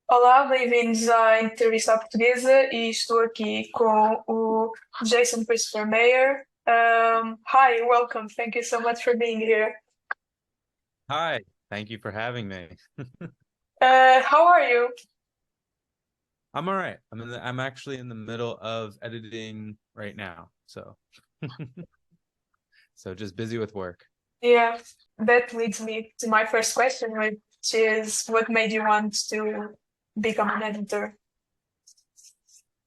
Olá, bem-vindos à Entrevista Portuguesa e estou aqui com o Jason-Cristopher Mayer. Hi, welcome. Thank you so much for being here. Hi, thank you for having me. How are you? I'm all right. I'm actually in the middle of editing right now. So just busy with work. Yeah, that leads me to my first question, which is what made you want to become an editor?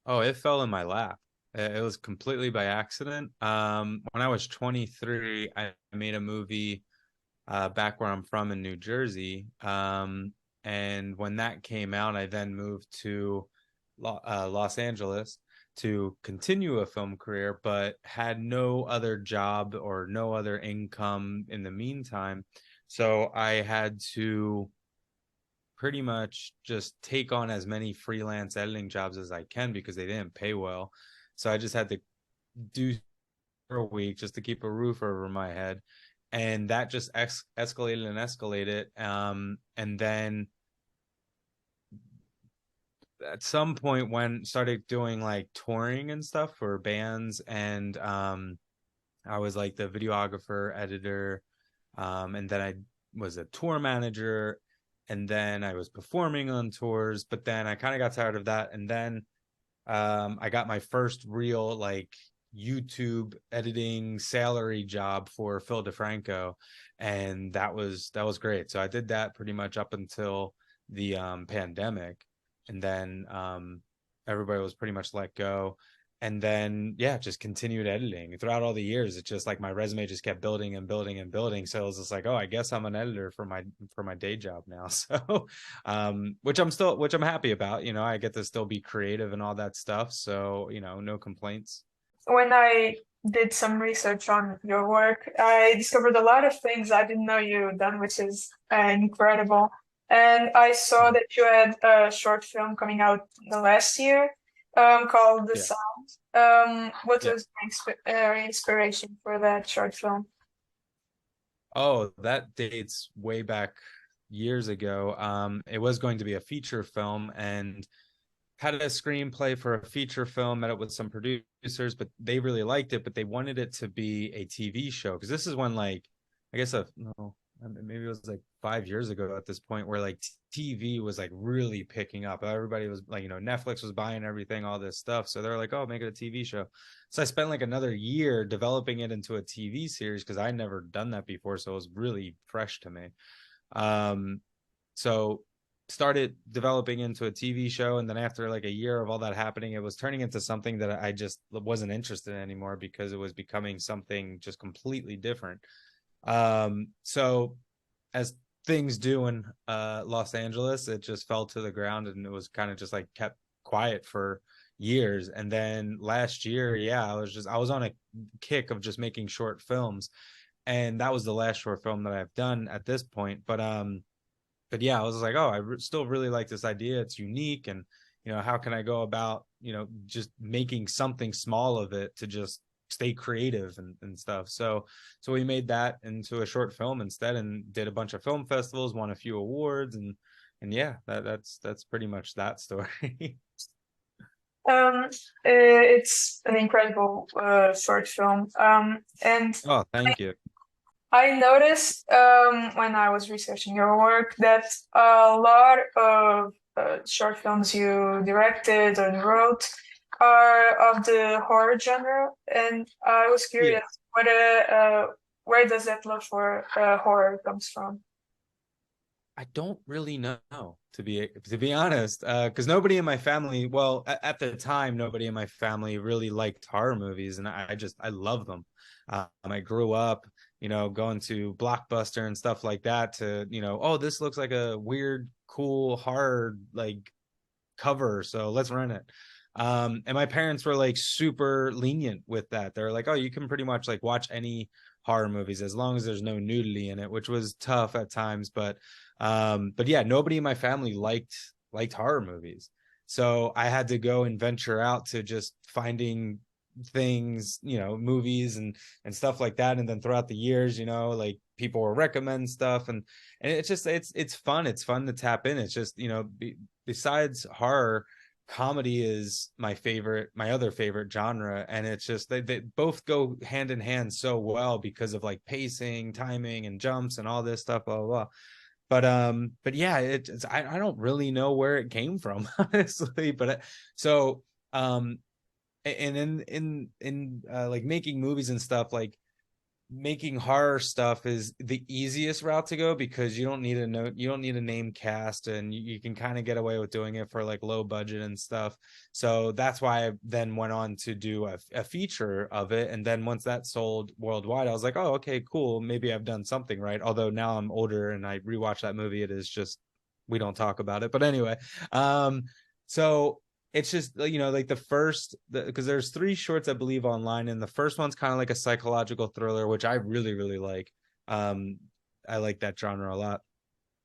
Oh, it fell in my lap. It was completely by accident. When I was 23, I made a movie back where I'm from in New Jersey. And when that came out, I then moved to Los Angeles to continue a film career, but had no other job or no other income in the meantime. So I had to pretty much just take on as many freelance editing jobs as I can because they didn't pay well. So I just had to do for a week just to keep a roof over my head. And that just escalated and escalated. And then at some point when started doing like touring and stuff for bands, and I was like the videographer, editor, and then I was a tour manager, and then I was performing on tours, but then I kind of got tired of that. And then I got my first real like YouTube editing salary job for Phil DeFranco, and that was great. So I did that pretty much up until the pandemic, and then everybody was pretty much let go. And then yeah, just continued editing throughout all the years. It's just like my resume just kept building and building and building. So it was just like, oh, I guess I'm an editor for my day job now. So which I'm happy about. I get to still be creative and all that stuff. So, no complaints. When I did some research on your work, I discovered a lot of things I didn't know you'd done, which is incredible. And I saw Oh, that you had a short film coming out the last year called The yeah. Sound. What Yeah. was the inspiration for that short film? Oh, that dates way back years ago. It was going to be a feature film, and had a screenplay for a feature film, met up with some producers, but they really liked it, but they wanted it to be a TV show. Because this is when, like, I guess, no, maybe it was like 5 years ago at this point, where like TV was like really picking up. Everybody was like, Netflix was buying everything, all this stuff. So they're like, oh, make it a TV show. So I spent like another year developing it into a TV series because I never done that before. So it was really fresh to me. Um, so started developing into a TV show, and then after like a year of all that happening, it was turning into something that I just wasn't interested in anymore because it was becoming something just completely different. So as things do in Los Angeles, it just fell to the ground, and it was kind of just like kept quiet for years. And then last year, yeah, I was on a kick of just making short films, and that was the last short film that I've done at this point. But yeah, I was like, oh, still really like this idea. It's unique, and how can I go about just making something small of it to just stay creative and stuff. So we made that into a short film instead, and did a bunch of film festivals, won a few awards, and yeah, that's pretty much that story. It's an incredible short film. And Oh, thank you. I noticed when I was researching your work that a lot of short films you directed and wrote are of the horror genre, and I was Yeah. curious where does that love for horror comes from? I don't really know, to be honest, because nobody in my family, well, at the time, nobody in my family really liked horror movies, and I love them. I grew up, going to Blockbuster and stuff like that to, oh, this looks like a weird, cool horror like cover, so let's rent it. And my parents were like super lenient with that. They're like, oh, you can pretty much like watch any horror movies as long as there's no nudity in it, which was tough at times. But yeah, nobody in my family liked horror movies. So I had to go and venture out to just finding things, movies and stuff like that. And then throughout the years, like people will recommend stuff, and it's just it's fun. It's fun to tap in. It's just, besides horror, comedy is my other favorite genre, and it's just they both go hand in hand so well because of like pacing, timing, and jumps and all this stuff, blah blah blah. But yeah, I don't really know where it came from, honestly. But so and in like making movies and stuff, like making horror stuff is the easiest route to go, because you don't need a name cast, and you can kind of get away with doing it for like low budget and stuff. So that's why I then went on to do a feature of it, and then once that sold worldwide, I was like, oh, okay, cool, maybe I've done something right. Although now I'm older and I rewatch that movie, it is just, we don't talk about it. But anyway, so it's just, like because there's 3 shorts I believe online, and the first one's kind of like a psychological thriller, which I really really like. I like that genre a lot,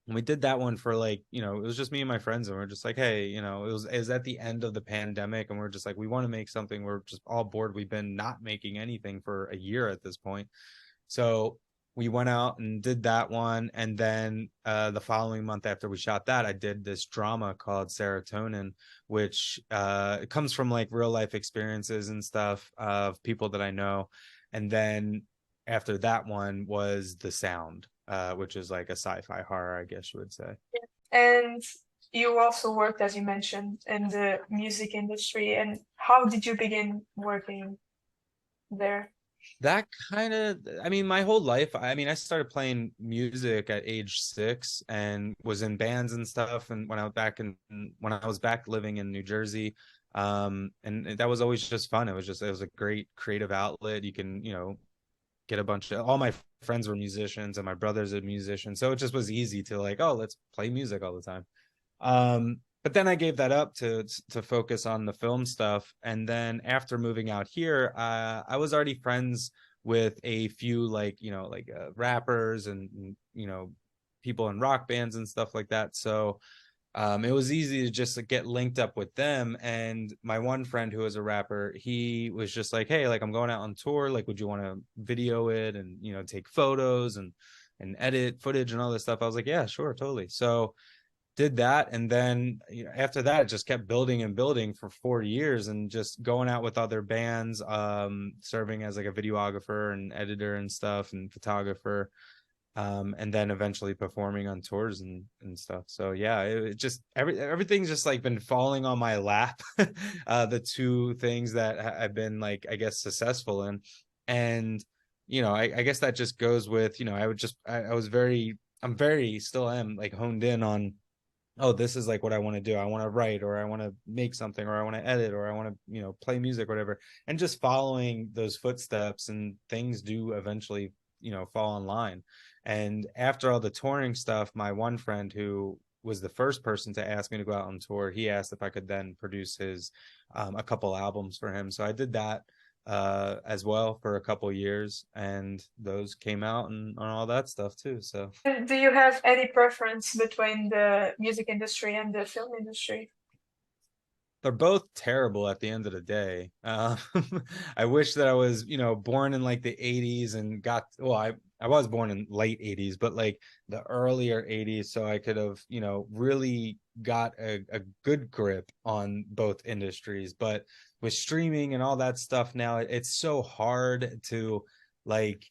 and we did that one for like, it was just me and my friends, and we're just like, hey, it was at the end of the pandemic, and we're just like, we want to make something. We're just all bored. We've been not making anything for a year at this point. So we went out and did that one, and then the following month after we shot that, I did this drama called Serotonin, which it comes from like real life experiences and stuff of people that I know. And then after that one was The Sound, which is like a sci-fi horror, I guess you would say. And you also worked, as you mentioned, in the music industry. And how did you begin working there? That kind of, I mean, my whole life, I mean, I started playing music at age 6 and was in bands and stuff. And when I was back living in New Jersey, and that was always just fun. It was a great creative outlet. You can, get a bunch of, all my friends were musicians and my brother's a musician. So it just was easy to like, oh, let's play music all the time. But then I gave that up to focus on the film stuff. And then after moving out here, I was already friends with a few like, rappers and, people in rock bands and stuff like that. So it was easy to just like, get linked up with them. And my one friend who was a rapper, he was just like, hey, like I'm going out on tour. Like, would you want to video it and, take photos and edit footage and all this stuff? I was like, yeah, sure, totally. So did that, and then after that it just kept building and building for 4 years, and just going out with other bands, serving as like a videographer and editor and stuff and photographer, and then eventually performing on tours and stuff. So yeah, it just everything's just like been falling on my lap. The 2 things that I've been like, I guess, successful in. And I guess that just goes with, I was I'm very still am like honed in on, oh, this is like what I want to do. I want to write, or I want to make something, or I want to edit, or I want to, play music, whatever. And just following those footsteps, and things do eventually, fall in line. And after all the touring stuff, my one friend, who was the first person to ask me to go out on tour, he asked if I could then produce his a couple albums for him. So I did that as well for a couple years, and those came out and all that stuff too. So And do you have any preference between the music industry and the film industry? they're both terrible at the end of the day. I wish that I was, born in like the 80s and I was born in late 80s, but like the earlier 80s, so I could have, really got a good grip on both industries. But with streaming and all that stuff now, it's so hard to like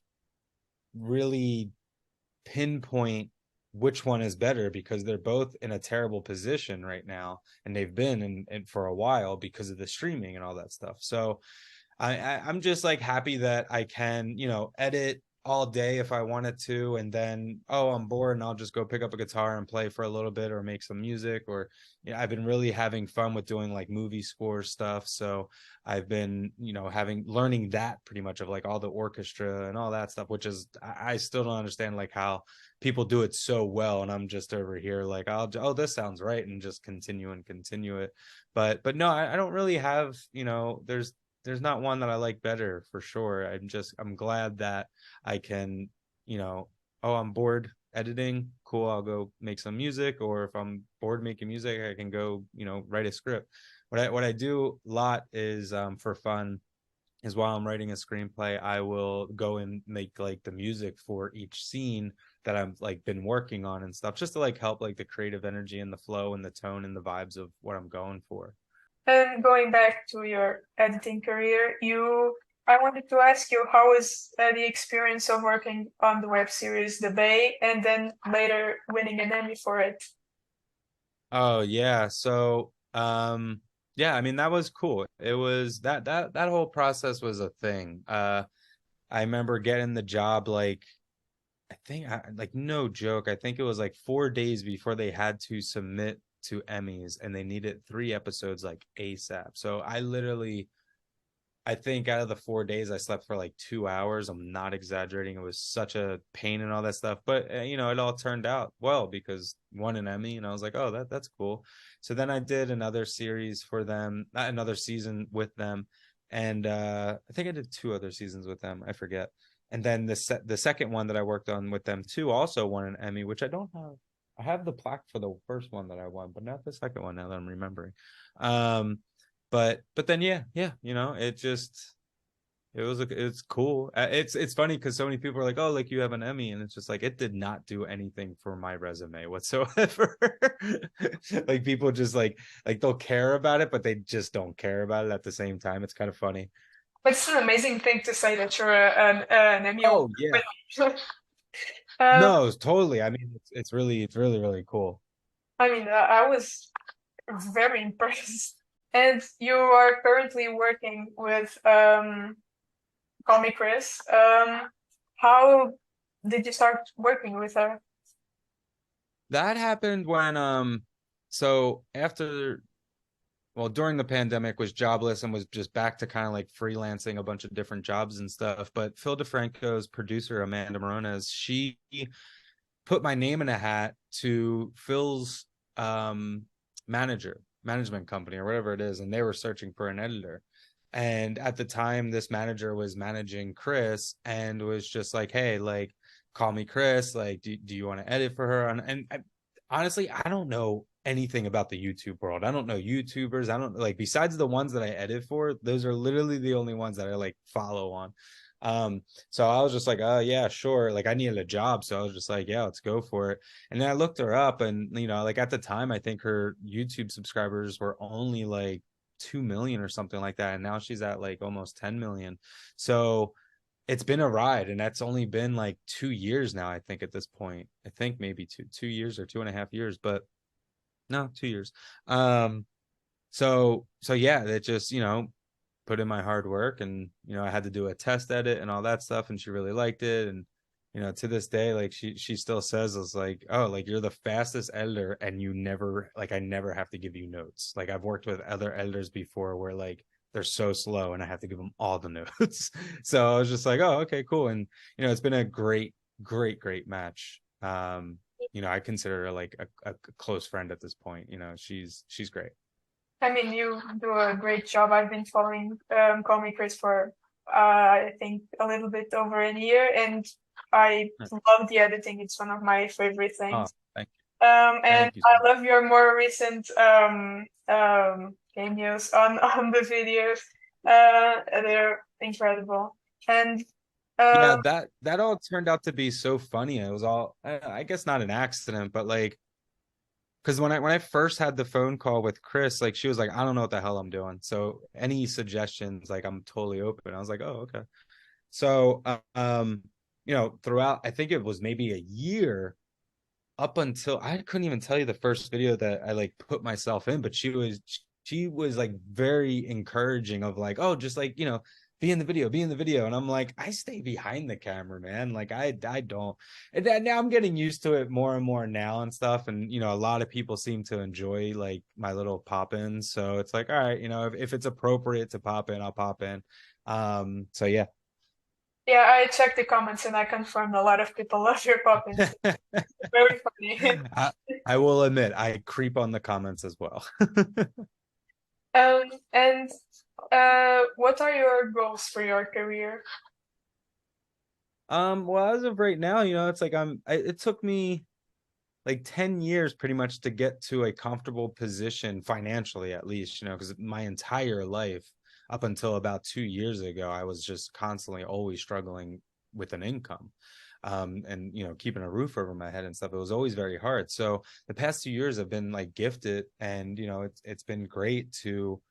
really pinpoint which one is better, because they're both in a terrible position right now, and they've been in for a while because of the streaming and all that stuff. So I'm just like happy that I can, edit all day if I wanted to, and then, oh, I'm bored and I'll just go pick up a guitar and play for a little bit or make some music. Or I've been really having fun with doing like movie score stuff. So I've been, learning that pretty much, of like all the orchestra and all that stuff, which is, I still don't understand like how people do it so well, and I'm just over here like, oh, this sounds right, and just continue it. But no, I don't really have, there's not one that I like better, for sure. I'm glad that I can, oh, I'm bored editing, cool, I'll go make some music. Or if I'm bored making music, I can go, write a script. What I do a lot is, for fun, is while I'm writing a screenplay, I will go and make like the music for each scene that I've like been working on and stuff, just to like help like the creative energy and the flow and the tone and the vibes of what I'm going for. And going back to your editing career, I wanted to ask you, how was the experience of working on the web series The Bay and then later winning an Emmy for it? Oh yeah. So yeah, I mean that was cool. It was that whole process was a thing. I remember getting the job like like no joke, I think it was like 4 days before they had to submit to Emmys and they needed 3 episodes like ASAP. So I think out of the 4 days, I slept for like 2 hours. I'm not exaggerating. It was such a pain and all that stuff. But you know, it all turned out well because won an Emmy, and I was like, oh, that's cool. So then I did another series for them, not another season with them, and I think I did 2 other seasons with them. I forget. And then the second one that I worked on with them too also won an Emmy, which I don't have. I have the plaque for the first one that I won, but not the second one now that I'm remembering. But then yeah, you know, it's cool. It's funny because so many people are like, oh, like you have an Emmy, and it's just like it did not do anything for my resume whatsoever. Like people just like they'll care about it, but they just don't care about it at the same time. It's kind of funny. But it's an amazing thing to say that you're an Emmy Oh yeah. winner. um, No, totally. I mean, it's really cool. I mean, I was very impressed. And you are currently working with Call Me Chris. How did you start working with her? That happened when so after well, during the pandemic was jobless and was just back to kind of like freelancing a bunch of different jobs and stuff. But Phil DeFranco's producer, Amanda Morones, she put my name in a hat to Phil's management company or whatever it is, and they were searching for an editor. And at the time, this manager was managing Chris and was just like, hey, like, call me Chris. Like, do you want to edit for her? And honestly, I don't know anything about the YouTube world. I don't know YouTubers. I don't like, besides the ones that I edit for, those are literally the only ones that I like follow on. So I was just like, oh yeah, sure. Like I needed a job. So I was just like, yeah, let's go for it. And then I looked her up and, you know, like at the time, I think her YouTube subscribers were only like 2 million or something like that. And now she's at like almost 10 million. So it's been a ride, and that's only been like 2 years now, I think, at this point. I think maybe two years or 2.5 years, but no, 2 years. So yeah, it just, you know, put in my hard work, and you know, I had to do a test edit and all that stuff, and she really liked it. And you know, to this day, like she still says, it's like, oh, like you're the fastest editor, and you never, like, I never have to give you notes. Like I've worked with other editors before where like they're so slow and I have to give them all the notes. So I was just like, oh, okay, cool. And you know, it's been a great match. You know, I consider her like a close friend at this point. You know, she's great. I mean, you do a great job. I've been following Call Me Chris for I think a little bit over a year, and I love the editing. It's one of my favorite Oh, things. thank And thank you so I much. love your more recent cameos on on the videos. They're incredible. And Yeah, um, that all turned out to be so funny. It was all, I guess, not an accident, but like, because when I first had the phone call with Chris, like she was like, I don't know what the hell I'm doing. So any suggestions, like I'm totally open. I was like, oh, okay. So you know, throughout, I think it was maybe a year up until I couldn't even tell you the first video that I like put myself in, but she was like very encouraging of like, oh, just like, you know, be in the video. And I'm like, I stay behind the camera, man. Like I don't. And then now I'm getting used to it more and more now and stuff. And you know, a lot of people seem to enjoy like my little pop-ins. So it's like, all right, you know, if it's appropriate to pop in, I'll pop in. So yeah. yeah, I checked the comments and I confirmed a lot of people love your puppets. Very funny. I, I will admit I creep on the comments as well. And what are your goals for your career? Well, as of right now, you know, it's like it took me like 10 years pretty much to get to a comfortable position financially, at least, you know, because my entire life up until about 2 years ago, I was just constantly always struggling with an income. And keeping a roof over my head and stuff. It was always very hard. So the past 2 years have been like gifted, and it's been great to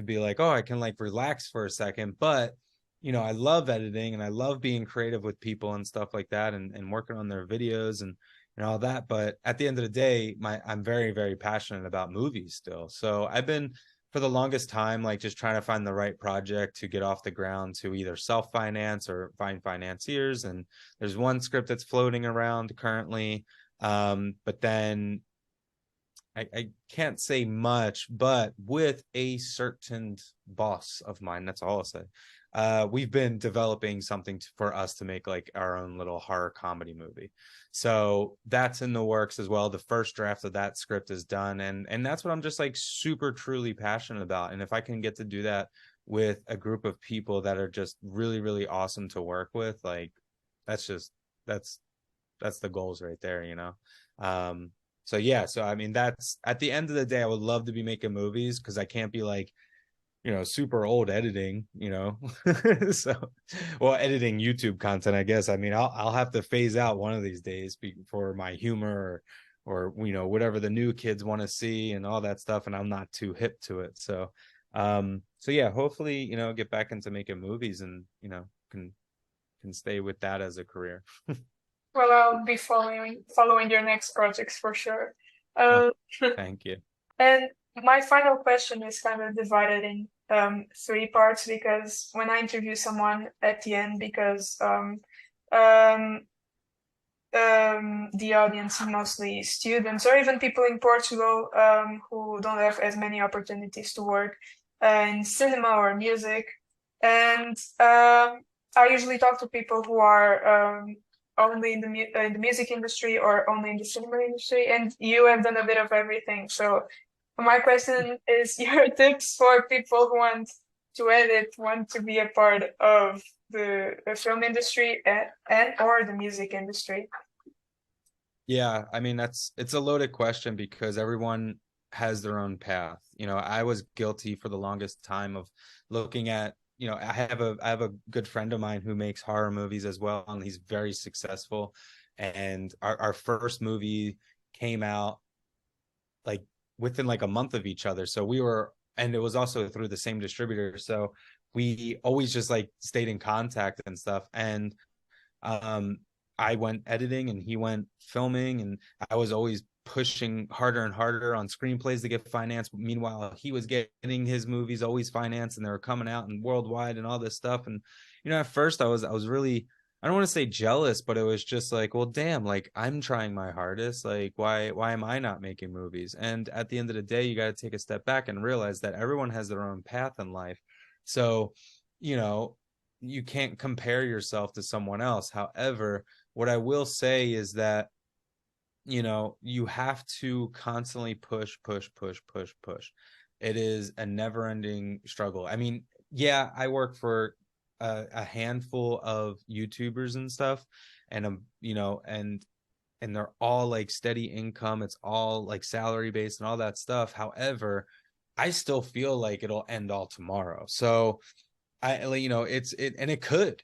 be like, oh, I can like relax for a second. But I love editing and I love being creative with people and stuff like that, and working on their videos and all that. But at the end of the day, I'm very, very passionate about movies still. So I've been, for the longest time, like just trying to find the right project to get off the ground, to either self-finance or find financiers. And there's one script that's floating around currently. But then I can't say much, but with a certain boss of mine, that's all I'll say. We've been developing something for us to make like our own little horror comedy movie. So that's in the works as well. The first draft of that script is done, and that's what I'm just like super truly passionate about. And if I can get to do that with a group of people that are just really, really awesome to work with, like that's the goals right there, So yeah, so I mean, that's, at the end of the day, I would love to be making movies, because I can't be like, super old editing, so, well, editing YouTube content, I guess. I mean, I'll have to phase out one of these days for my humor, or whatever the new kids want to see and all that stuff, and I'm not too hip to it. So yeah, hopefully, get back into making movies, and can stay with that as a career. Well, I'll be following your next projects for sure. Oh, Uh, thank you. And my final question is kind of divided in three parts, because when I interview someone at the end, because um, the audience is mostly students or even people in Portugal who don't have as many opportunities to work in cinema or music. And I usually talk to people who are only in the music industry or only in the cinema industry, and you have done a bit of everything. So my question is your tips for people who want to edit, want to be a part of the film industry and or the music industry. Yeah, I mean, it's a loaded question, because everyone has their own path. I was guilty for the longest time of looking at, I have a good friend of mine who makes horror movies as well, and he's very successful. And our first movie came out like within like a month of each other. So and it was also through the same distributor. So we always just like stayed in contact and stuff. And I went editing and he went filming, and I was always pushing harder and harder on screenplays to get financed. Meanwhile, he was getting his movies always financed, and they were coming out and worldwide and all this stuff. And at first I was really, I don't want to say jealous, but it was just like, well, damn, like I'm trying my hardest. Like, why am I not making movies? And at the end of the day, you got to take a step back and realize that everyone has their own path in life. So, you can't compare yourself to someone else. However, what I will say is that, you have to constantly push. It is a never ending struggle. I mean, yeah, I work for a handful of YouTubers and stuff, and and they're all like steady income. It's all like salary based and all that stuff. However, I still feel like it'll end all tomorrow. So and it could,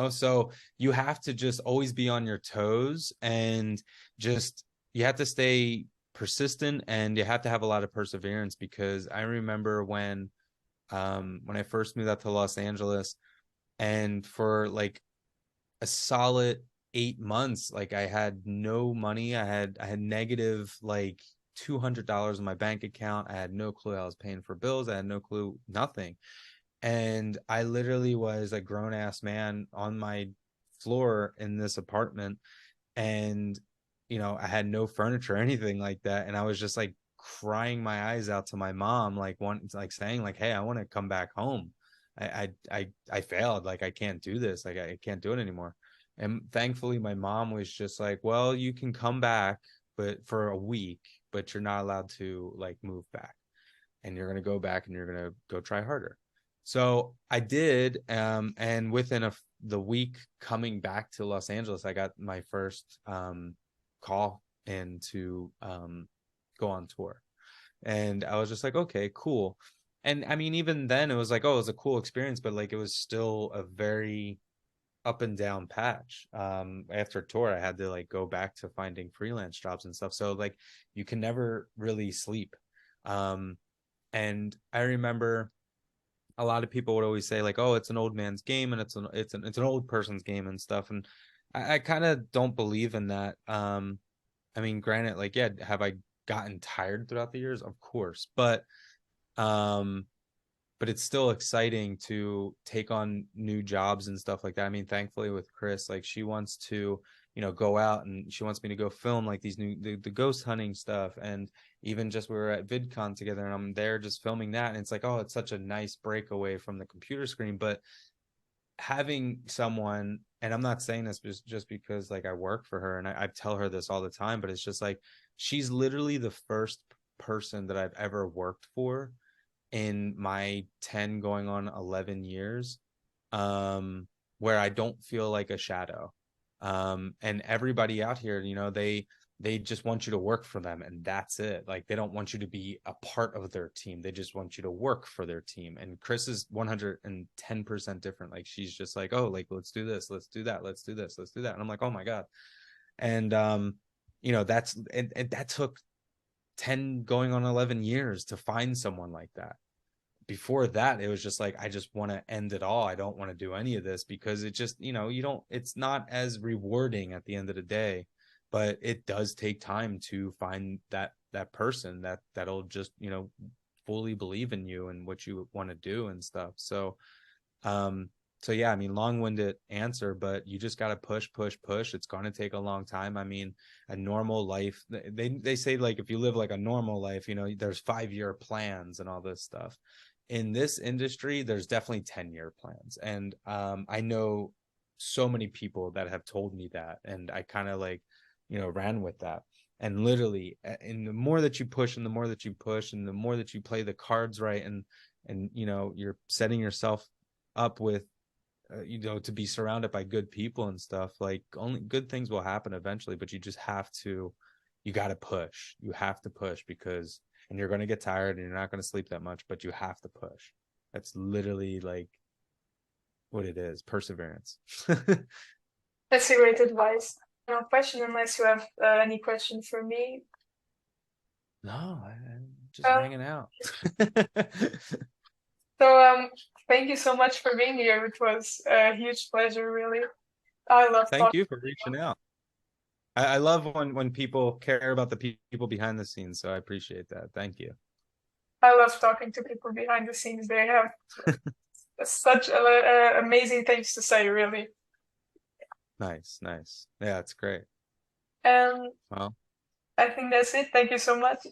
so you have to just always be on your toes, and just, you have to stay persistent, and you have to have a lot of perseverance. Because I remember when I first moved out to Los Angeles, and for like a solid 8 months, like I had no money. I had negative like $200 in my bank account. I had no clue I was paying for bills. I had no clue, nothing. And I literally was a grown-ass man on my floor in this apartment, and I had no furniture or anything like that, and I was just like crying my eyes out to my mom, like saying like, hey, I want to come back home. I failed. Like, I can't do this. Like, I can't do it anymore. And thankfully my mom was just like, well, you can come back, but for a week, but you're not allowed to like move back, and you're going to go back and you're going to go try harder. So I did, and within the week coming back to Los Angeles, I got my first call in to go on tour. And I was just like, okay, cool. And I mean, even then it was like, oh, it was a cool experience, but like it was still a very up and down patch. After tour, I had to like go back to finding freelance jobs and stuff. So like you can never really sleep. Um, and I remember a lot of people would always say like, oh, it's an old man's game and it's an old person's game and stuff. And I kind of don't believe in that. I mean, granted, like, yeah, have I gotten tired throughout the years? Of course, um, but it's still exciting to take on new jobs and stuff like that. I mean, thankfully with Chris, like she wants to, go out and she wants me to go film like these the ghost hunting stuff. And even just we were at VidCon together and I'm there just filming that. And it's like, oh, it's such a nice breakaway from the computer screen. But having someone, and I'm not saying this just because like I work for her and I tell her this all the time, but it's just like she's literally the first person that I've ever worked for in my 10 going on 11 years, where I don't feel like a shadow. And everybody out here, they just want you to work for them and that's it. Like they don't want you to be a part of their team. They just want you to work for their team. And Chris is 110% different. Like she's just like, oh, like let's do this, let's do that, let's do this, let's do that. And I'm like, oh my God. And that's and that took 10 going on 11 years to find someone like that. Before that, it was just like, I just want to end it all. I don't want to do any of this because it just, it's not as rewarding at the end of the day, but it does take time to find that person that'll just, fully believe in you and what you want to do and stuff. So yeah, I mean, long-winded answer, but you just got to push. It's going to take a long time. I mean, a normal life, they say like, if you live like a normal life, there's 5-year plans and all this stuff. In this industry, there's definitely 10-year plans. And I know so many people that have told me that. And I kind of like, ran with that. And literally, and the more that you push and the more that you push and the more that you play the cards right, and you're setting yourself up with to be surrounded by good people and stuff, like only good things will happen eventually. But you got to push. You have to push because, and you're going to get tired and you're not going to sleep that much, but you have to push. That's literally like what it is, perseverance. That's a great advice. No question unless you have any question for me. No, I'm just Uh, hanging out. so thank you so much for being here. It was a huge pleasure, really. I love Thank talking. you for reaching out. I love when people care about the people behind the scenes, so I appreciate that. Thank you. I love talking to people behind the scenes. They have such amazing things to say, really. Nice. Yeah, it's great. And well I think that's it. Thank you so much.